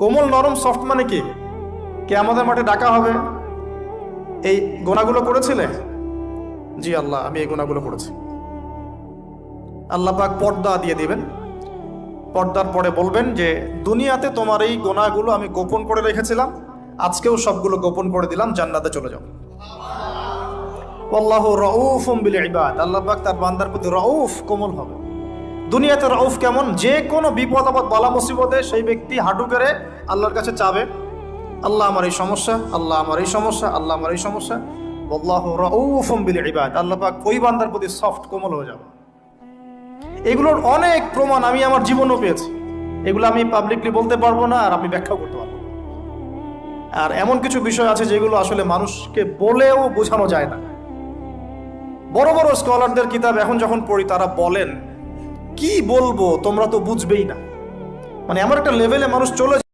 কোমল নরম সফট মানে কি? কিয়ামতের মাঠে ডাকা হবে, এই গুনাহগুলো করেছিলে? জি আল্লাহ, আমি এই গুনাহগুলো করেছি। আল্লাহ পাক পর্দা দিয়ে দিবেন। পর্দার পরে বলবেন যে দুনিয়াতে তোমার এই গুনাহগুলো আমি গোপন করে রেখেছিলাম, আজকেও সবগুলো গোপন করে দিলাম, জান্নাতে চলে যাও। আল্লাহু রাউফুম বিল ইবাদ, আল্লাহ পাক তার বান্দার প্রতি রাউফ, কোমল হবে। দুনিয়াতে রাউফ কেমন? যে কোনো বিপদ আপদ বালা মুসিবতে সেই ব্যক্তি হাঁটু গেড়ে আল্লাহর কাছে চাবে, আল্লাহ আমার এই সমস্যা, আল্লাহ আমার এই সমস্যা, আল্লাহ আমার এই সমস্যা। আল্লাহু রাউফুম বিল ইবাদ, আল্লাহ পাক ওই বান্দার প্রতি সফট, কোমল হয়ে যাবে। এগুলোর অনেক প্রমাণ আমি আমার জীবনেও পেয়েছি। এগুলো আমি পাবলিকলি বলতে পারবো না, আর আমি ব্যাখ্যা করতে পারবো না। আর এমন কিছু বিষয় আছে যেগুলো আসলে মানুষকে বলেও বোঝানো যায় না। বড় বড় স্কলারদের কিতাব এখন যখন পড়ি, তারা বলেন কি বলবো, তোমরা তো বুঝবেই না। মানে এমন একটা লেভেলে মানুষ চলে